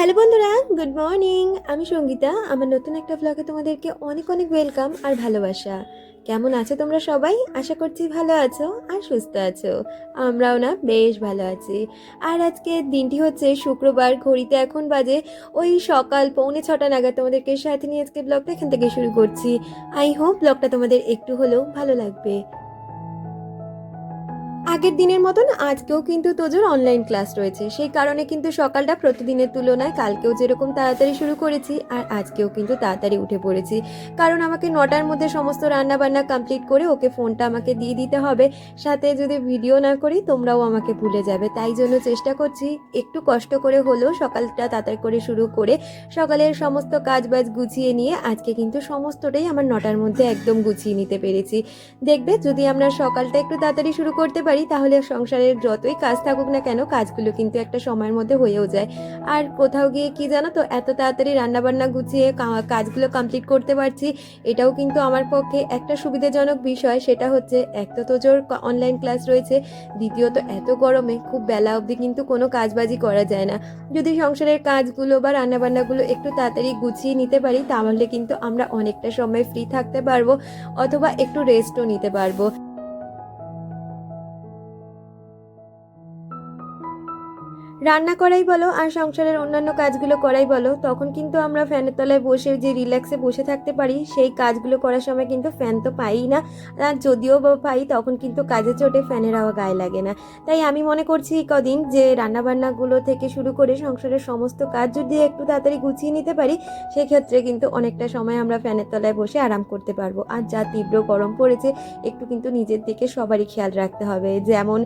Hello বন্ধুরা, good morning. আমি সঙ্গীতা। আমার নতুন একটা ব্লগে তোমাদেরকে অনেক অনেক ওয়েলকাম আর ভালোবাসা। কেমন আছো তোমরা সবাই? আশা করছি ভালো আছো আর সুস্থ আছো। আমরাও না বেশ ভালো আছি। আর আজকে দিনটি হচ্ছে শুক্রবার। ঘড়িতে এখন বাজে ওই সকাল 6:45 নাগাদ। তোমাদেরকে সাথে নিয়ে আজকে ব্লগটা এখান থেকে শুরু করছি। আই হোপ ব্লগটা তোমাদের একটু হলেও ভালো লাগবে। আগের দিনের মতন আজকেও কিন্তু তোজোর অনলাইন ক্লাস রয়েছে, সেই কারণে কিন্তু সকালটা প্রতিদিনের তুলনায় কালকেও যেরকম তাড়াতাড়ি শুরু করেছি আর আজকেও কিন্তু তাড়াতাড়ি উঠে পড়েছি। কারণ আমাকে 9টার মধ্যে সমস্ত রান্না বান্না কমপ্লিট করে ওকে ফোনটা আমাকে দিয়ে দিতে হবে। সাথে যদি ভিডিও না করি তোমরাও আমাকে ভুলে যাবে, তাই জন্য চেষ্টা করছি একটু কষ্ট করে হলেও সকালটা তাড়াতাড়ি করে শুরু করে সকালের সমস্ত কাজ বাজ গুছিয়ে নিয়ে আজকে কিন্তু সমস্তটাই আমার 9টার মধ্যে একদম গুছিয়ে নিতে পেরেছি। দেখবে যদি আমরা সকালটা একটু তাড়াতাড়ি শুরু করতে পারি তাহলে সংসারের যতই কাজ থাকুক না কেন কাজগুলো কিন্তু একটা সময়ের মধ্যে হয়েও যায়। আর কোথাও গিয়ে কি জানো তো, এত তাড়াতাড়ি রান্নাবান্না গুছিয়ে কাজগুলো কমপ্লিট করতে পারছি, এটাও কিন্তু আমার পক্ষে একটা সুবিধাজনক বিষয়। সেটা হচ্ছে এক তো তোজোর অনলাইন ক্লাস রয়েছে, দ্বিতীয়ত এত গরমে খুব বেলা অবধি কিন্তু কোনো কাজবাজি করা যায় না। যদি সংসারের কাজগুলো বা রান্নাবান্নাগুলো একটু তাড়াতাড়ি গুছিয়ে নিতে পারি তাহলে কিন্তু আমরা অনেকটা সময় ফ্রি থাকতে পারবো, অথবা একটু রেস্টও নিতে পারবো। রান্না করাই বলো আর সংসারের অন্যান্য কাজগুলো করাই বলো, তখন কিন্তু আমরা ফ্যানের তলায় বসে যে রিল্যাক্সে বসে থাকতে পারি সেই কাজগুলো করার সময় কিন্তু ফ্যান তো পাই না। আর যদিও বা পাই তখন কিন্তু কাজে চোটে ফ্যানের হাওয়া গায়ে লাগে না। তাই আমি মনে করছি এই কদিন যে রান্নাবান্নাগুলো থেকে শুরু করে সংসারের সমস্ত কাজ যদি একটু তাড়াতাড়ি গুছিয়ে নিতে পারি সেক্ষেত্রে কিন্তু অনেকটা সময় আমরা ফ্যানের তলায় বসে আরাম করতে পারবো। আর যা তীব্র গরম পড়েছে, একটু কিন্তু নিজের দিকে সবারই খেয়াল রাখতে হবে। যেমন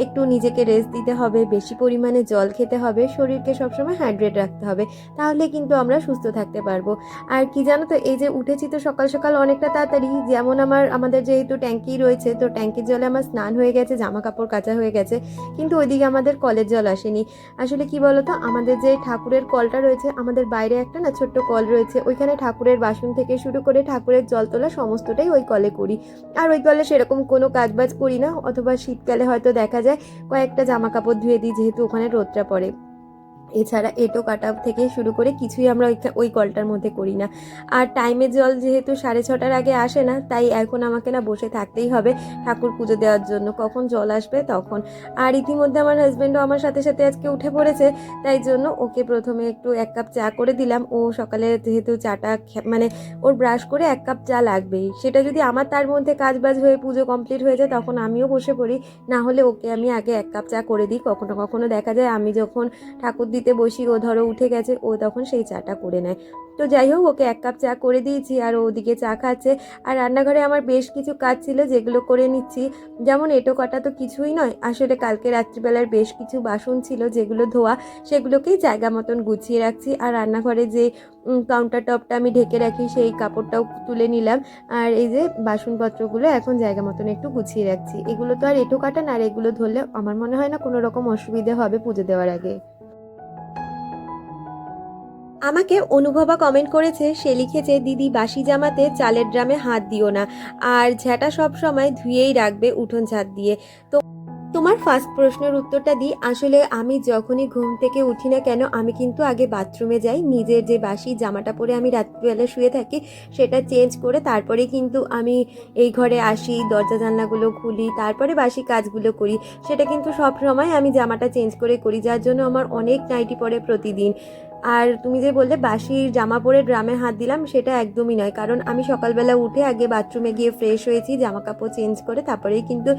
একটু নিজেকে রেস্ট দিতে হবে, বেশি পরিমাণে জল খেতে হবে, শরীরকে সবসময় হাইড্রেট রাখতে হবে, তাহলে কিন্তু আমরা সুস্থ থাকতে পারবো। আর কি জানো তো, এই যে উঠেছি তো সকাল সকাল অনেকটা তাড়াতাড়ি, যেমন আমাদের যেহেতু ট্যাঙ্কি রয়েছে তো ট্যাঙ্কির জলে আমার স্নান হয়ে গেছে, জামা কাপড় কাচা হয়ে গেছে, কিন্তু ওইদিকে আমাদের কলের জল আসেনি। আসলে কি বলতো, আমাদের যে ঠাকুরের কলটা রয়েছে, আমাদের বাইরে একটা না ছোট্ট কল রয়েছে, ওইখানে ঠাকুরের বাসন থেকে শুরু করে ঠাকুরের জল তোলা সমস্তটাই ওই কলে করি। আর ওই কলে সেরকম কোনো কাজবাজ করি না, অথবা শীতকালে হয়তো দেখা যায় কয়েকটা জামা কাপড় ধুয়ে দিই যেহেতু ওখানে রোদটা পড়ে। এছাড়া এঁটো কাটা থেকে শুরু করে কিছুই আমরা ওই কলটার মধ্যে করি না। আর টাইমের জল যেহেতু 6:30টার আগে আসে না, তাই এখন আমাকে না বসে থাকতেই হবে ঠাকুর পুজো দেওয়ার জন্য, কখন জল আসবে তখন। আর ইতিমধ্যে আমার হাজব্যান্ডও আমার সাথে সাথে আজকে উঠে পড়েছে, তাই জন্য ওকে প্রথমে একটু 1 কাপ চা করে দিলাম। ও সকালে যেহেতু চাটা মানে ওর ব্রাশ করে 1 কাপ চা লাগবেই, সেটা যদি আমার তার মধ্যে কাজ বাজ হয়ে পুজো কমপ্লিট হয়ে যায় তখন আমিও বসে পড়ি, না হলে ওকে আমি আগে 1 কাপ চা করে দিই। কখনো কখনো দেখা যায় আমি যখন ঠাকুর দিতে বসি, ও ধরো উঠে গেছে, ও তখন সেই চাটা করে নেয়। তো যাই হোক, ওকে 1 কাপ চা করে দিয়েছি আর ও ওদিকে চা খাচ্ছে। আর রান্নাঘরে আমার বেশ কিছু কাজ ছিল যেগুলো করে নিচ্ছি। যেমন এঁটো কাটা তো কিছুই নয়, আসলে কালকে রাত্রিবেলার বেশ কিছু বাসন ছিল যেগুলো ধোয়া, সেগুলোকেই জায়গা মতন গুছিয়ে রাখছি। আর রান্নাঘরে যে কাউন্টার টপটা আমি ঢেকে রাখি সেই কাপড়টাও তুলে নিলাম। আর এই যে বাসনপত্রগুলো এখন জায়গা মতন একটু গুছিয়ে রাখছি। এগুলো তো আর এঁটো কাটা না, আর এগুলো ধরলে আমার মনে হয় না কোনো রকম অসুবিধে হবে পুজো দেওয়ার আগে। আমাকে অনুভবা কমেন্ট করেছে, সে লিখেছে, দিদি বাসি জামাতে চালের ড্রামে হাত দিও না, আর ঝ্যাঁটা সব সময় ধুয়েই রাখবে উঠোন ঝাঁট দিয়ে। তো তোমার ফার্স্ট প্রশ্নের উত্তরটা দিই। আসলে আমি যখনই ঘুম থেকে উঠি না কেন আমি কিন্তু আগে বাথরুমে যাই, নিজের যে বাসি জামাটা পরে আমি রাত্রিবেলা শুয়ে থাকি সেটা চেঞ্জ করে তারপরে কিন্তু আমি এই ঘরে আসি, দরজা জানলাগুলো খুলি, তারপরে বাসি কাজগুলো করি। সেটা কিন্তু সব সময় আমি জামাটা চেঞ্জ করে করি, যার জন্য আমার অনেক নাইটি পরে প্রতিদিন। আর তুমি যে বললে বাসি জামা পরে ড্রামে হাত দিলাম, সেটা একদমই নয়, কারণ আমি সকালবেলা উঠে আগে বাথরুমে গিয়ে ফ্রেশ হয়েছি, জামা কাপড় চেঞ্জ করে তারপরেই কিন্তু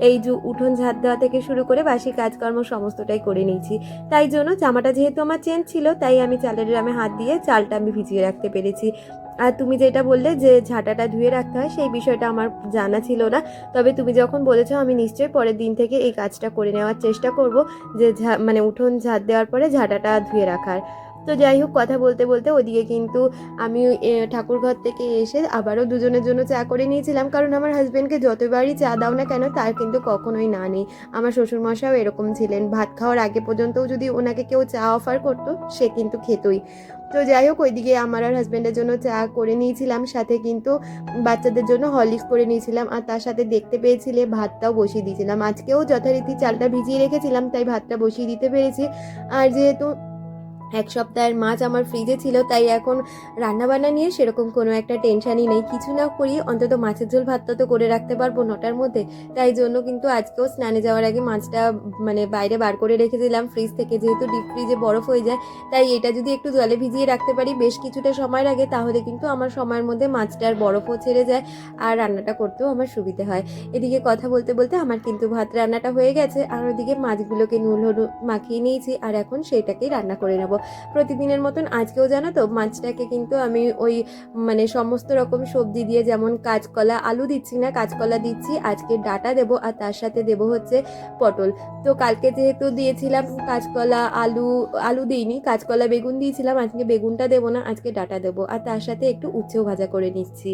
এই যে উঠোন ঝাঁট দেওয়া থেকে শুরু করে বাসি কাজকর্ম সমস্তটাই করে নিয়েছি। তাই জন্য জামাটা যেহেতু আমার চেঞ্জ ছিল, তাই আমি চালের ড্রামে হাত দিয়ে চালটা আমি ভিজিয়ে রাখতে পেরেছি। আর তুমি যেটা বললে যে ঝাঁটাটা ধুয়ে রাখতে হয়, সেই বিষয়টা আমার জানা ছিল না। তবে তুমি যখন বলেছো আমি নিশ্চয়ই পরের দিন থেকে এই কাজটা করে নেওয়ার চেষ্টা করব, যে মানে উঠোন ঝাঁট দেওয়ার পরে ঝাঁটাটা ধুয়ে রাখার। তো যাই হোক, কথা বলতে বলতে ওদিকে কিন্তু আমি ঠাকুর ঘর থেকে এসে আবারও দুজনের জন্য চা করে নিয়েছিলাম, কারণ আমার হাজব্যান্ডকে যতবারই চা দাও না কেন তার কিন্তু কখনোই না নেই। আমার শ্বশুরমশাইও এরকম ছিলেন, ভাত খাওয়ার আগে পর্যন্তও যদি ওনাকে কেউ চা অফার করতো সে কিন্তু খেতই। তো যাই হোক, ওইদিকে আমার আর হাজব্যান্ডের জন্য চা করে নিয়েছিলাম, সাথে কিন্তু বাচ্চাদের জন্য হরলিক্স করে নিয়েছিলাম, আর তার সাথে দেখতে পেয়েছিলে ভাতটাও বসিয়ে দিয়েছিলাম। আজকেও যথারীতি চালটা ভিজিয়ে রেখেছিলাম তাই ভাতটা বসিয়ে দিতে পেরেছি। আর যেহেতু এক সপ্তাহের মাছ আমার ফ্রিজে ছিল, তাই এখন রান্নাবান্না নিয়ে সেরকম কোনো একটা টেনশানই নেই। কিছু না করি অন্তত মাছের ঝোল ভাতটা তো করে রাখতে পারবো 9টার মধ্যে। তাই জন্য কিন্তু আজকেও স্নানে যাওয়ার আগে মাছটা মানে বাইরে বার করে রেখেছিলাম ফ্রিজ থেকে, যেহেতু ডিপ ফ্রিজে বরফ হয়ে যায়। তাই এটা যদি একটু জলে ভিজিয়ে রাখতে পারি বেশ কিছুটা সময়ের আগে, তাহলে কিন্তু আমার সময়ের মধ্যে মাছটার বরফও ছেড়ে যায় আর রান্নাটা করতেও আমার সুবিধে হয়। এদিকে কথা বলতে বলতে আমার কিন্তু ভাত রান্নাটা হয়ে গেছে, আর ওদিকে মাছগুলোকে নুন হলুদ মাখিয়ে নিয়েছি, আর এখন সেইটাকেই রান্না করে নেবো প্রতিদিনের মতন। আজকেও জানো তো মাছটাকে কিন্তু আমি ওই মানে সমস্ত রকম সবজি দিয়ে, যেমন কাঁচকলা, আলু দিচ্ছি না, কাঁচকলা দিচ্ছি, আজকে ডাঁটা দেবো আর তার সাথে দেবো হচ্ছে পটল। তো কালকে যেহেতু দিয়েছিলাম কাঁচকলা, আলু দিইনি, কাঁচকলা বেগুন দিয়েছিলাম, আজকে বেগুনটা দেবো না, আজকে ডাঁটা দেবো, আর তার সাথে একটু উচ্ছেও ভাজা করে নিচ্ছি।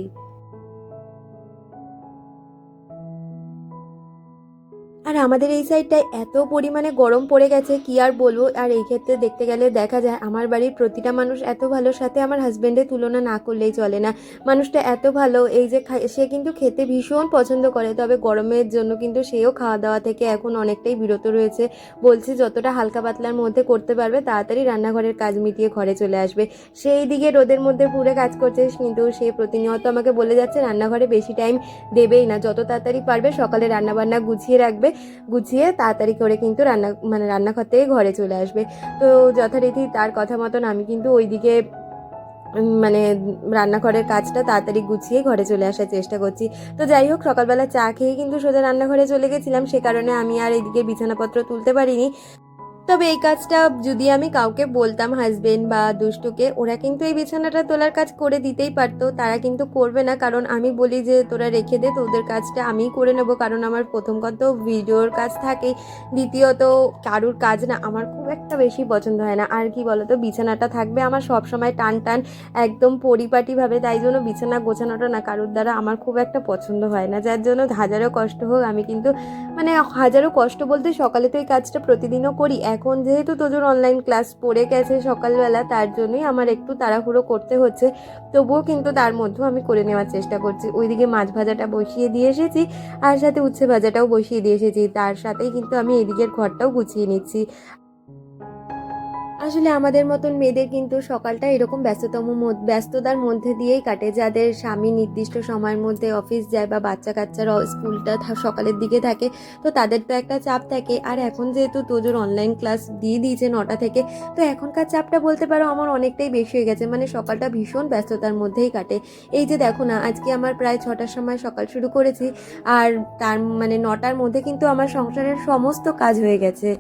আর আমাদের এই সাইডটায় এত পরিমাণে গরম পড়ে গেছে কি আর বলবো। আর এই ক্ষেত্রে দেখতে গেলে দেখা যায় আমার বাড়ির প্রতিটা মানুষ এত ভালো, সাথে আমার হাজব্যান্ডের তুলনা না করলেই চলে না। মানুষটা এত ভালো, এই যে সে কিন্তু খেতে ভীষণ পছন্দ করে, তবে গরমের জন্য কিন্তু সেও খাওয়া দাওয়া থেকে এখন অনেকটাই বিরত রয়েছে। বলছি যতটা হালকা পাতলার মধ্যে করতে পারবে তাড়াতাড়ি রান্নাঘরের কাজ মিটিয়ে ঘরে চলে আসবে। সেই দিকে রোদের মধ্যে পুরো কাজ করছে, কিন্তু সে প্রতিনিয়ত আমাকে বলে যাচ্ছে রান্নাঘরে বেশি টাইম দেবেই না, যত তাড়াতাড়ি পারবে সকালে রান্নাবান্না গুছিয়ে রাখবে, গুছিয়ে তাড়াতাড়ি করে কিন্তু রান্নাঘর থেকে ঘরে চলে আসবে। তো যথারীতি তার কথা মতন আমি কিন্তু ওইদিকে মানে রান্নাঘরের কাজটা তাড়াতাড়ি গুছিয়ে ঘরে চলে আসার চেষ্টা করছি। তো যাই হোক, সকালবেলা চা খেয়ে কিন্তু সোজা রান্নাঘরে চলে গেছিলাম, সে কারণে আমি আর এদিকে বিছানাপত্র তুলতে পারিনি। তবে এই কাজটা যদি আমি কাউকে বলতাম, হাজবেন্ড বা দুষ্টুকে, ওরা কিন্তু এই বিছানাটা তোলার কাজ করে দিতেই পারতো, তারা কিন্তু করবে না। কারণ আমি বলি যে তোরা রেখে দে, তোদের কাজটা আমিই করে নেবো, কারণ আমার প্রথম কথা ভিডিওর কাজ থাকেই, দ্বিতীয়ত কারুর কাজ না আমার খুব একটা বেশি পছন্দ হয় না। আর কি বলতো, বিছানাটা থাকবে আমার সব সময় টান টান একদম পরিপাটিভাবে, তাই জন্য বিছানা গোছানোটা না কারুর দ্বারা আমার খুব একটা পছন্দ হয় না, যার জন্য হাজারো কষ্ট হোক আমি কিন্তু মানে হাজারো কষ্ট বলতে সকালে তো এই কাজটা প্রতিদিনও করি, এখন যেহেতু তোজোর অনলাইন ক্লাস পড়ে গেছে সকালবেলা, তার জন্যই আমার একটু তাড়াহুড়ো করতে হচ্ছে। তবুও কিন্তু তার মধ্যেও আমি করে নেওয়ার চেষ্টা করছি। ওইদিকে মাছ ভাজাটা বসিয়ে দিয়ে এসেছি, আর সাথে উচ্ছে ভাজাটাও বসিয়ে দিয়ে এসেছি, তার সাথেই কিন্তু আমি এদিকের ঘরটাও গুছিয়ে নিচ্ছি। আসলে আমাদের মতন মেয়েদের কিন্তু সকালটা এরকম ব্যস্ততার মধ্যে দিয়েই কাটে, যাদের স্বামী নির্দিষ্ট সময়ের মধ্যে অফিস যায় বা বাচ্চা কাচ্চারা স্কুলটা সকালের দিকে থাকে, তো তাদের তো একটা চাপ থাকে। আর এখন যেহেতু তোজোর অনলাইন ক্লাস দিয়ে দিয়েছে 9টা থেকে, তো এখনকার চাপটা বলতে পারো আমার অনেকটাই বেশি হয়ে গেছে, মানে সকালটা ভীষণ ব্যস্ততার মধ্যেই কাটে। এই যে দেখো না, আজকে আমার প্রায় 6টার সময় সকাল শুরু করেছি, আর তার মানে 9টার মধ্যে কিন্তু আমার সংসারের সমস্ত কাজ হয়ে গেছে।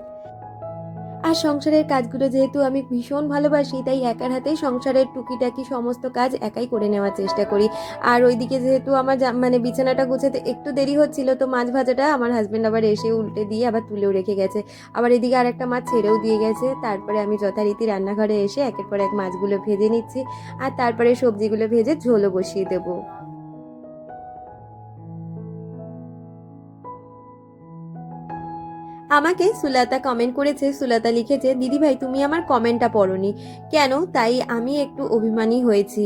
আর সংসারের কাজগুলো যেহেতু আমি ভীষণ ভালোবাসি, তাই একার হাতেই সংসারের টুকিটাকি সমস্ত কাজ একাই করে নেওয়ার চেষ্টা করি। আর ওইদিকে যেহেতু আমার মানে বিছানাটা গুছাতে একটু দেরি হচ্ছিল, তো মাছ ভাজাটা আমার হাজব্যান্ড আবার এসে উল্টে দিয়ে আবার তুলেও রেখে গেছে, আবার এদিকে আর একটা মাছ ছেড়েও দিয়ে গেছে। তারপরে আমি যথারীতি রান্নাঘরে এসে একের পর এক মাছগুলো ভেজে নিচ্ছি, আর তারপরে সবজিগুলো ভেজে ঝোলও বসিয়ে দেবো। আমাকে সুলাতা কমেন্ট করেছে, সুলাতা লিখেছে, দিদি ভাই তুমি আমার কমেন্টটা পড়োনি কেন? তাই আমি একটু অভিমানী হয়েছি।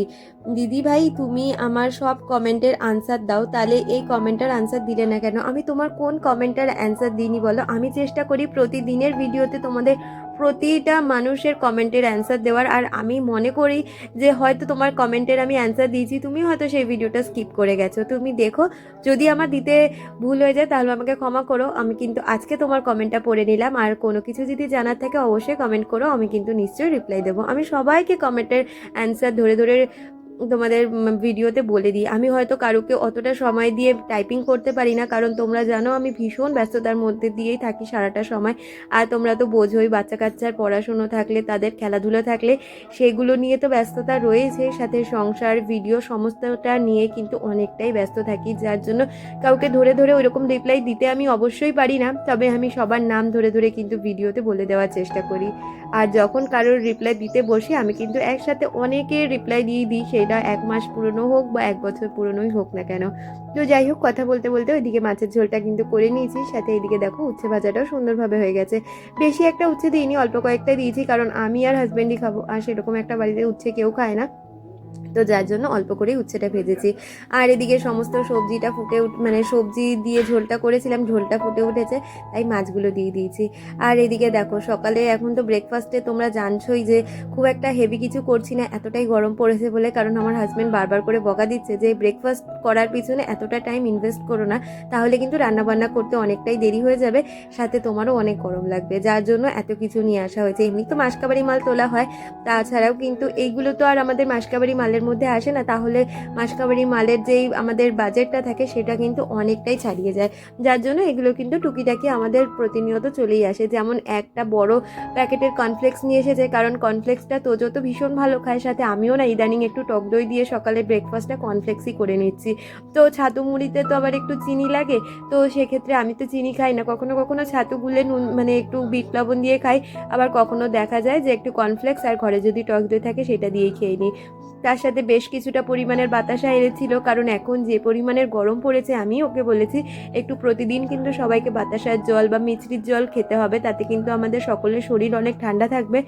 দিদি ভাই তুমি আমার সব কমেন্টের আনসার দাও, তাহলে এই কমেন্টের আনসার দিলে না কেন? আমি তোমার কোন কমেন্টের অ্যান্সার দিইনি বলো? আমি চেষ্টা করি প্রতিদিনের ভিডিওতে তোমাদের প্রতিটা মানুষের কমেন্টের অ্যান্সার দেওয়ার, আর আমি মনে করি যে হয়তো তোমার কমেন্টের আমি অ্যান্সার দিয়েছি, তুমি হয়তো সেই ভিডিওটা স্কিপ করে গেছো। তুমি দেখো, যদি আমার দিতে ভুল হয়ে যায় তাহলে আমাকে ক্ষমা করো। আমি কিন্তু আজকে তোমার কমেন্টটা পড়ে নিলাম, আর কোনো কিছু যদি জানার থাকে অবশ্যই কমেন্ট করো, আমি কিন্তু নিশ্চয়ই রিপ্লাই দেবো। আমি সবাইকে কমেন্টের অ্যান্সার ধরে ধরে তোমাদের ভিডিওতে বলে দিই। আমি হয়তো কারোকে অতটা সময় দিয়ে টাইপিং করতে পারি না, কারণ তোমরা জানো আমি ভীষণ ব্যস্ততার মধ্যে দিয়েই থাকি সারাটা সময়। আর তোমরা তো বোঝোই, বাচ্চা কাচ্চার পড়াশুনো থাকলে, তাদের খেলাধুলো থাকলে, সেগুলো নিয়ে তো ব্যস্ততা রয়েছে, সাথে সংসার ভিডিও সমস্তটা নিয়ে কিন্তু অনেকটাই ব্যস্ত থাকি, যার জন্য কাউকে ধরে ধরে ওইরকম রিপ্লাই দিতে আমি অবশ্যই পারি না। তবে আমি সবার নাম ধরে ধরে কিন্তু ভিডিওতে বলে দেওয়ার চেষ্টা করি। আর যখন কারোর রিপ্লাই দিতে বসি আমি কিন্তু একসাথে অনেকের রিপ্লাই দিয়ে দিই, সেটা 1 মাস পুরনো হোক বা 1 বছর পুরনোই হোক না কেন। তো যাই হোক, কথা বলতে বলতে ওইদিকে মাছের ঝোলটা কিন্তু করে নিয়েছি, সাথে এদিকে দেখো উচ্ছে ভাজাটাও সুন্দরভাবে হয়ে গেছে। বেশি একটা উচ্ছে দিইনি, অল্প কয়েকটা দিয়েছি, কারণ আমি আর হাজব্যান্ডই খাবো, আর সেরকম একটা বাড়িতে উচ্ছে কেউ খায় না। তো যার জন্য অল্প করেই উচ্ছেটা ভেজেছি। আর এদিকে সমস্ত সবজিটা মানে সবজি দিয়ে ঝোলটা করেছিলাম, ঝোলটা ফুটে উঠেছে, তাই মাছগুলো দিয়ে দিয়েছি। আর এদিকে দেখো সকালে এখন তো ব্রেকফাস্টে তোমরা জানছোই যে খুব একটা হেভি কিছু করছি না, এতটাই গরম পড়েছে বলে। কারণ আমার হাজব্যান্ড বারবার করে বকা দিচ্ছে যে ব্রেকফাস্ট করার পিছনে এতটা টাইম ইনভেস্ট করো না, তাহলে কিন্তু রান্নাবান্না করতে অনেকটাই দেরি হয়ে যাবে, সাথে তোমারও অনেক গরম লাগবে। যার জন্য এত কিছু নিয়ে আসা হয়েছে। এমনি তো মাসকাবাড়ি মাল তোলা হয়, তাছাড়াও কিন্তু এইগুলো তো আর আমাদের মাসকাবাড়ি মালের মধ্যে আসে না, তাহলে মাসকাবাড়ি মালের যেই আমাদের বাজেটটা থাকে সেটা কিন্তু অনেকটাই ছাড়িয়ে যায়। যার জন্য এগুলো কিন্তু টুকিটাকি আমাদের প্রতিনিয়ত চলেই আসে। যেমন একটা বড় প্যাকেটের কর্নফ্লেক্স নিয়ে এসেছে, কারণ কর্নফ্লেক্সটা তোজো তো ভীষণ ভালো খায়, সাথে আমিও না ইদানিং একটু টক দই দিয়ে সকালে ব্রেকফাস্টটা কর্নফ্লেক্সই করে নিচ্ছি। তো ছাতু মুড়িতে তো আবার একটু চিনি লাগে, তো সেক্ষেত্রে আমি তো চিনি খাই না, কখনো কখনো ছাতু গুলে নুন মানে একটু বিট লবণ দিয়ে খাই, আবার কখনো দেখা যায় যে একটু কর্নফ্লেক্স আর ঘরে যদি টক দই থাকে সেটা দিয়েই খেয়ে নিই। তার সাথে বেশ কিছুটা পরিমাণের বাতাসা এনেছিল, কারণ এখন যে পরিমাণের গরম পড়েছে আমি ওকে বলেছি একটু প্রতিদিন কিন্তু সবাইকে বাতাসার জল বা মিছরির জল খেতে হবে, তাতে কিন্তু আমাদের সকলের শরীর অনেক ঠান্ডা থাকবে।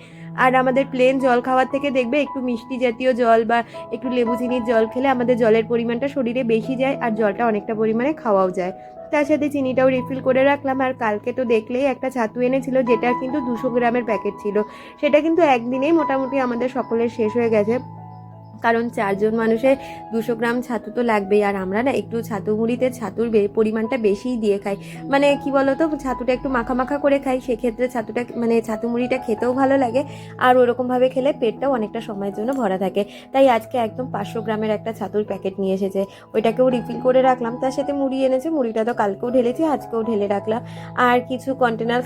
আর আমাদের প্লেন জল খাওয়ার থেকে দেখবে একটু মিষ্টি জাতীয় জল বা একটু লেবু চিনির জল খেলে আমাদের জলের পরিমাণটা শরীরে বেশি যায়, আর জলটা অনেকটা পরিমাণে খাওয়াও যায়। তার সাথে চিনিটাও রিফিল করে রাখলাম। আর কালকে তো দেখলেই একটা ছাতু এনেছিল, যেটা কিন্তু 200 গ্রামের প্যাকেট ছিল, সেটা কিন্তু একদিনেই মোটামুটি আমাদের সকলের শেষ হয়ে গেছে, কারণ 4 জন মানুষের 200 গ্রাম ছাতু তো লাগবেই। আর আমরা না একটু ছাতু মুড়িতে ছাতুর পরিমাণটা বেশিই দিয়ে খাই, মানে কি বলতো, ছাতুটা একটু মাখা মাখা করে খাই, সেক্ষেত্রে ছাতুটা মানে ছাতু মুড়িটা খেতেও ভালো লাগে, আর ওরকমভাবে খেলে পেটটাও অনেকটা সময়ের জন্য ভরা থাকে। তাই আজকে একদম 500 গ্রামের একটা ছাতুর প্যাকেট নিয়ে এসেছে, ওইটাকেও রিফিল করে রাখলাম। তার সাথে মুড়ি এনেছে, মুড়িটা তো কালকেও ঢেলেছি, আজকেও ঢেলে রাখলাম। আর কিছু কন্টেনার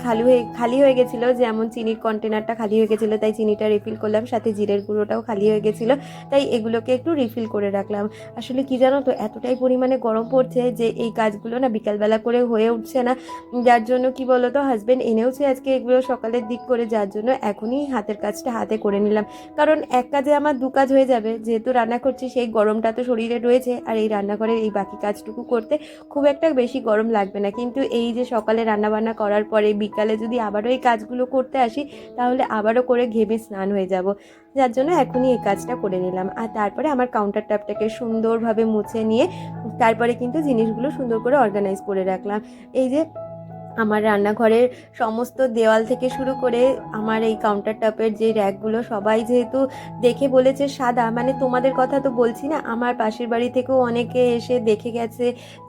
খালি হয়ে গেছিলো, যেমন চিনির কন্টেনারটা খালি হয়ে গেছিলো, তাই চিনিটা রিফিল করলাম, সাথে জিরের গুঁড়োটাও খালি হয়ে গেছিলো, তাই এগুলোকে একটু রিফিল করে রাখলাম। আসলে কি জানো তো, এতটাই পরিমাণে গরম পড়ছে যে এই কাজগুলো না বিকালবেলা করে হয়ে উঠছে না, যার জন্য কি বলতো হাজবেন্ড এনেওছে আজকে এগুলো সকালের দিক করে, যার জন্য এখনই হাতের কাজটা হাতে করে নিলাম। কারণ এক কাজে আমার 2 কাজ হয়ে যাবে, যেহেতু রান্না করছি সেই গরমটা তো শরীরে রয়েছে, আর এই রান্নাঘরের এই বাকি কাজটুকু করতে খুব একটা বেশি গরম লাগবে না। কিন্তু এই যে সকালে রান্নাবান্না করার পরে বিকালে যদি আবারও এই কাজগুলো করতে আসি, তাহলে আবারও করে ঘেমে স্নান হয়ে যাব, যার জন্য এখনই এই কাজটা করে নিলাম। আর তারপরে আমার কাউন্টার টপটাকে সুন্দরভাবে মুছে নিয়ে তারপরে কিন্তু জিনিসগুলো সুন্দর করে অর্গানাইজ করে রাখলাম। এই যে আমার রান্নাঘরের সমস্ত দেওয়াল থেকে শুরু করে আমার এই কাউন্টার টপের যে র্যাকগুলো, সবাই যেহেতু দেখে বলেছে সাদা, মানে তোমাদের কথা তো বলছি না, আমার পাশের বাড়ি থেকেও অনেকে এসে দেখে গেছে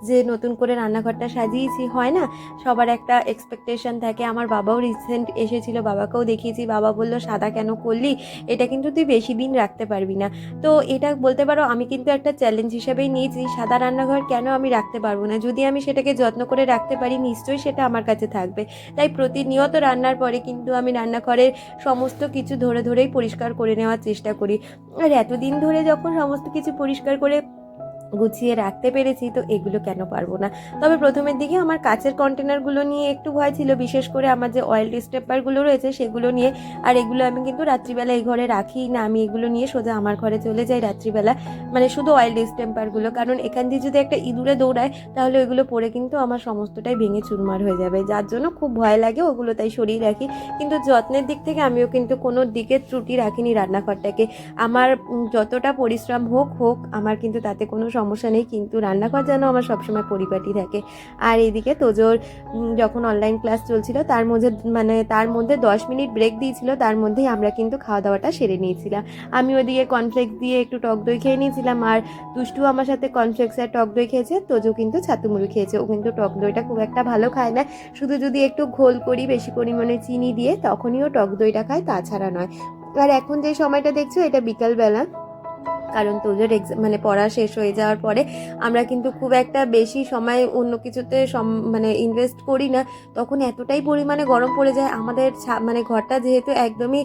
যে নতুন করে রান্নাঘরটা সাজিয়েছি। হয় না, সবার একটা এক্সপেকটেশন থাকে। আমার বাবাও রিসেন্ট এসেছিল, বাবাকেও দেখিয়েছি, বাবা বলল সাদা কেন করলি, এটা কিন্তু তুই বেশি দিন রাখতে পারবি না। তো এটা বলতে পারো আমি কিন্তু একটা চ্যালেঞ্জ হিসেবেই নিয়েছি, সাদা রান্নাঘর কেন আমি রাখতে পারবো না, যদি আমি সেটাকে যত্ন করে রাখতে পারি নিশ্চয়ই সেটা আমার কাছে থাকবে। তাই প্রতিনিয়ত রান্নার পরে কিন্তু আমি রান্নাঘরের সমস্ত কিছু ধরে ধরেই পরিষ্কার করে নেওয়ার চেষ্টা করি। আর এতদিন ধরে যখন সমস্ত কিছু পরিষ্কার করে গুছিয়ে রাখতে পেরেছি, তো এগুলো কেন পারবো না। তবে প্রথমের দিকে আমার কাচের কন্টেনারগুলো নিয়ে একটু ভয় ছিল, বিশেষ করে আমার যে অয়েল ডিস্টেম্পারগুলো রয়েছে সেগুলো নিয়ে। আর এগুলো আমি কিন্তু রাত্রিবেলা এই ঘরে রাখি না, আমি এগুলো নিয়ে সোজা আমার ঘরে চলে যাই রাত্রিবেলা, মানে শুধু অয়েল ডিস্টেম্পারগুলো, কারণ এখান দিয়ে যদি একটা ইঁদুরে দৌড়ায় তাহলে ওইগুলো পরে কিন্তু আমার সমস্তটাই ভেঙে চুরমার হয়ে যাবে, যার জন্য খুব ভয় লাগে, ওগুলো তাই সরিয়ে রাখি। কিন্তু যত্নের দিক থেকে আমিও কিন্তু কোনো দিকে ত্রুটি রাখিনি রান্নাঘরটাকে। আমার যতটা পরিশ্রম হোক আমার কিন্তু তাতে কোনো সমস্যা নেই, কিন্তু রান্নাঘর যেন আমার সবসময় পরিপাটি থাকে। আর এইদিকে তোজোর যখন অনলাইন ক্লাস চলছিল তার মধ্যে 10 মিনিট ব্রেক দিয়েছিল, তার মধ্যেই আমরা কিন্তু খাওয়া দাওয়াটা সেরে নিয়েছিলাম। আমি ওদিকে কর্নফ্লেক্স দিয়ে একটু টক দই খেয়ে নিয়েছিলাম, আর দুষ্টু আমার সাথে কর্নফ্লেক্স আর টক দই খেয়েছে, তোজো কিন্তু ছাতু মুড়ি খেয়েছে। ও কিন্তু টক দইটা খুব একটা ভালো খায় না, শুধু যদি একটু ঘোল করি বেশি পরিমাণে চিনি দিয়ে তখনই ও টক দইটা খায়, তাছাড়া নয়। আর এখন যে সময়টা দেখছো এটা বিকালবেলা, কারণ তোজোর মানে পড়া শেষ হয়ে যাওয়ার পরে আমরা কিন্তু খুব একটা বেশি সময় অন্য কিছুতে মানে ইনভেস্ট করি না, তখন এতটাই পরিমাণে গরম পড়ে যায় আমাদের। মানে ঘরটা যেহেতু একদমই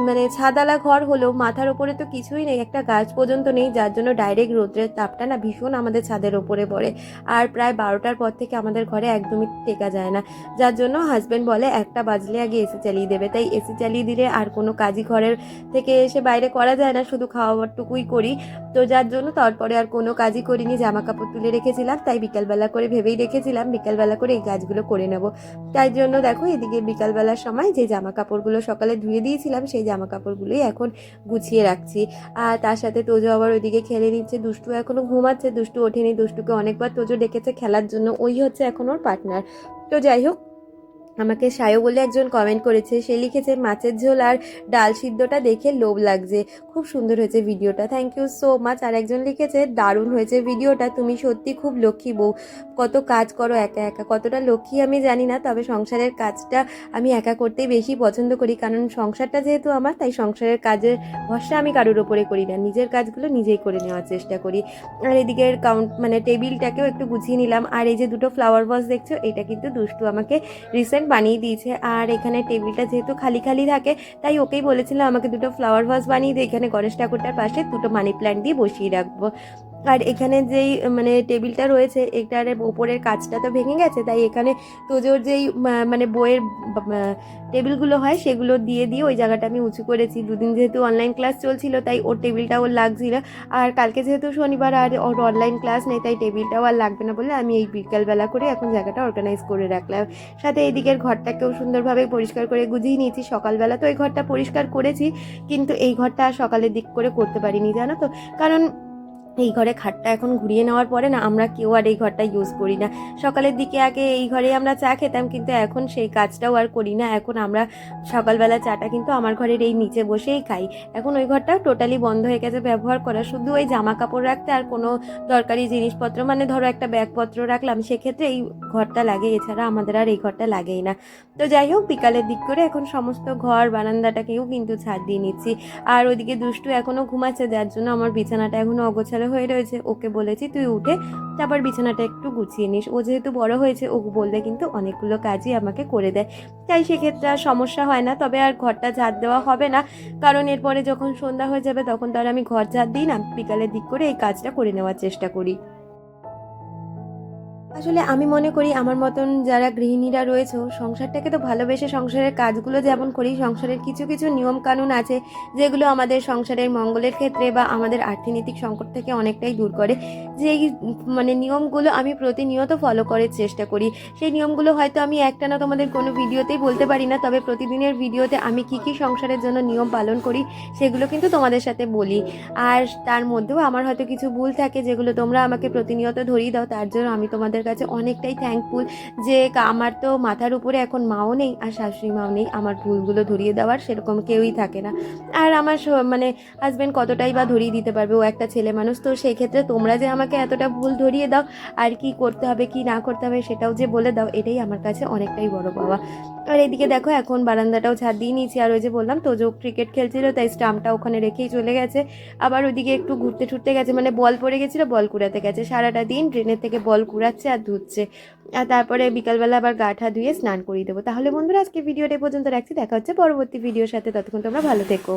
মানে ছাদালা ঘর হলেও মাথার ওপরে তো কিছুই নেই, একটা গাছ পর্যন্ত নেই, যার জন্য ডাইরেক্ট রোদ্রের তাপটা না ভীষণ আমাদের ছাদের ওপরে পড়ে। আর প্রায় 12টার পর থেকে আমাদের ঘরে একদমই টেকা যায় না, যার জন্য হাজব্যান্ড বলে 1টা বাজলে আগে এসি চালিয়ে দেবে। তাই এসি চালিয়ে দিলে আর কোনো কাজই ঘরের থেকে এসে বাইরে করা যায় না, শুধু খাওয়ারটুকুই করি। তো যার জন্য তারপরে আর কোনো কাজই করিনি, জামা কাপড় তুলে রেখেছিলাম, তাই বিকালবেলা করে ভেবেই রেখেছিলাম বিকালবেলা করে এই কাজগুলো করে নেব। তাই জন্য দেখো এদিকে বিকালবেলার সময় যে জামা কাপড়গুলো সকালে ধুয়ে দিয়েছিলাম সেই জামা কাপড়গুলোই এখন গুছিয়ে রাখছি। আর তার সাথে তোজো আবার ওইদিকে খেলে নিচ্ছে, দুষ্টু এখনও ঘুমাচ্ছে, দুষ্টু ওঠেনি, দুষ্টুকে অনেকবার তোজো ডেকেছে খেলার জন্য, ওই হচ্ছে এখন ওর পার্টনার। তো যাই হোক, আমাকে সায়ো বলে একজন কমেন্ট করেছে, সে লিখেছে মাছের ঝোল আর ডাল সিদ্ধটা দেখে লোভ লাগছে, খুব সুন্দর হয়েছে ভিডিওটা, থ্যাংক ইউ সো মাচ। আর একজন লিখেছে দারুণ হয়েছে ভিডিওটা, তুমি সত্যি খুব লক্ষ্মী বউ, কত কাজ করো একা একা। কতটা লক্ষ্মী আমি জানি না, তবে সংসারের কাজটা আমি একা করতেই বেশি পছন্দ করি, কারণ সংসারটা যেহেতু আমার, তাই সংসারের কাজের ভরসা আমি কারোর ওপরে করি না, নিজের কাজগুলো নিজেই করে নেওয়ার চেষ্টা করি। আর এদিকের টেবিলটাকেও একটু গুছিয়ে নিলাম। আর এই যে দুটো ফ্লাওয়ার ভাস দেখছো, এটা কিন্তু দুষ্টু আমাকে রিসেন্ট বানিয়ে দিয়েছে। আর এখানে টেবিলটা যেহেতু খালি খালি থাকে, তাই ওকেই বলেছিল আমাকে দুটো ফ্লাওয়ার ভাস বানিয়ে দিয়ে এখানে গণেশ ঠাকুরটার পাশে দুটো মানি প্ল্যান্ট দিয়ে বসিয়ে রাখবো। আর এখানে যেই টেবিলটা রয়েছে, এটার ওপরের কাজটা তো ভেঙে গেছে, তাই এখানে তোজোর যেই বইয়ের টেবিলগুলো হয় সেগুলো দিয়ে দিয়ে ওই জায়গাটা আমি উঁচু করেছি। দুদিন যেহেতু অনলাইন ক্লাস চলছিল, তাই ওর টেবিলটা ওর লাগছিল, আর কালকে যেহেতু শনিবার আর ওর অনলাইন ক্লাস নেই, তাই টেবিলটাও আর লাগবে না বলে আমি এই বিকালবেলা করে এখন জায়গাটা অর্গানাইজ করে রাখলাম। সাথে এইদিকের ঘরটাকেও সুন্দরভাবে পরিষ্কার করে গুছিয়ে নিয়েছি। সকালবেলা তো এই ঘরটা পরিষ্কার করেছি, কিন্তু এই ঘরটা আর সকালের দিক করে করতে পারিনি, জানো তো, কারণ এই ঘরে খাটটা এখন ঘুরিয়ে নেওয়ার পরে না আমরা কেউ আর এই ঘরটা ইউজ করি না। সকালের দিকে আগে এই ঘরে আমরা চা খেতাম, কিন্তু এখন সেই কাজটাও আর করি না। এখন আমরা সকালবেলা চাটা কিন্তু আমার ঘরের এই নিচে বসেই খাই। এখন ওই ঘরটাও টোটালি বন্ধ হয়ে গেছে ব্যবহার করা, শুধু ওই জামা কাপড় রাখতে আর কোনো দরকারি জিনিসপত্র, ধরো একটা ব্যাগপত্র রাখলাম, সেক্ষেত্রে এই ঘরটা লাগে, এছাড়া আমাদের আর এই ঘরটা লাগেই না। তো যাই হোক, বিকালের দিক করে এখন সমস্ত ঘর বারান্দাটাকেও কিন্তু ছাদ দিয়ে নিচ্ছি। আর ওইদিকে দুষ্টু এখনও ঘুমাচ্ছে, যার জন্য আমার বিছানাটা এখনও অগোছালো হয়ে রয়েছে। ওকে বলেছি তুই উঠে তারপর বিছানাটা একটু গুছিয়ে নিস, ও যেহেতু বড় হয়েছে, ও বললে কিন্তু অনেকগুলো কাজই আমাকে করে দেয়, তাই সেক্ষেত্রে আর সমস্যা হয় না। তবে আর ঘরটা ঝাড় দেওয়া হবে না, কারণ এরপরে যখন সন্ধ্যা হয়ে যাবে তখন তো আর আমি ঘর ঝাড় দিই না, বিকালের দিক করে এই কাজটা করে নেওয়ার চেষ্টা করি। আসলে আমি মনে করি আমার মতন যারা গৃহিণীরা রয়েছে, সংসারটাকে তো ভালোবেসে সংসারের কাজগুলো যেমন করি, সংসারের কিছু কিছু নিয়ম কানুন আছে যেগুলো আমাদের সংসারের মঙ্গলের ক্ষেত্রে বা আমাদের অর্থনৈতিক সংকট থেকে অনেকটাই দূর করে। যেই নিয়মগুলো আমি প্রতিনিয়ত ফলো করার চেষ্টা করি, সেই নিয়মগুলো হয়তো আমি একটানা তোমাদের কোনো ভিডিওতেই বলতে পারি না, তবে প্রতিদিনের ভিডিওতে আমি কী কী সংসারের জন্য নিয়ম পালন করি সেগুলো কিন্তু তোমাদের সাথে বলি। আর তার মধ্যেও আমার হয়তো কিছু ভুল থাকে যেগুলো তোমরা আমাকে প্রতিনিয়ত ধরিয়ে দাও, তার জন্য আমি তোমাদের কাছে অনেকটাই থ্যাঙ্কফুল। যে আমার তো মাথার উপরে এখন মাও নেই আর শাশুড়ি মাও নেই, আমার ভুলগুলো ধরিয়ে দেওয়ার সেরকম কেউই থাকে না। আর আমার হাজব্যান্ড কতটাই বা ধরিয়ে দিতে পারবে, ও একটা ছেলে মানুষ, তো সেই ক্ষেত্রে তোমরা যে আমাকে এতটা ভুল ধরিয়ে দাও আর কি করতে হবে কি না করতে হবে সেটাও যে বলে দাও, এটাই আমার কাছে অনেকটাই বড় পাওয়া। আর এদিকে দেখো এখন বারান্দাটাও ছাদ দিয়ে নিয়েছি। আর ওই যে বললাম তো যে ক্রিকেট খেলছিল, তাই স্টাম্পটা ওখানে রেখেই চলে গেছে। আবার ওইদিকে একটু ঘুরতে ছুটতে গেছে, বল পড়ে গেছিলো, বল কুড়াতে গেছে, সারাটা দিন ট্রেনের থেকে বল কুড়াচ্ছে আর ধুচ্ছে। আর তারপরে বিকালবেলা আবার গা ঠা ধুয়ে স্নান করিয়ে দেবো। তাহলে বন্ধুরা আজকে ভিডিওটা পর্যন্ত রাখছি, দেখা হচ্ছে পরবর্তী ভিডিওর সাথে, ততক্ষণ তোমরা ভালো থেকো।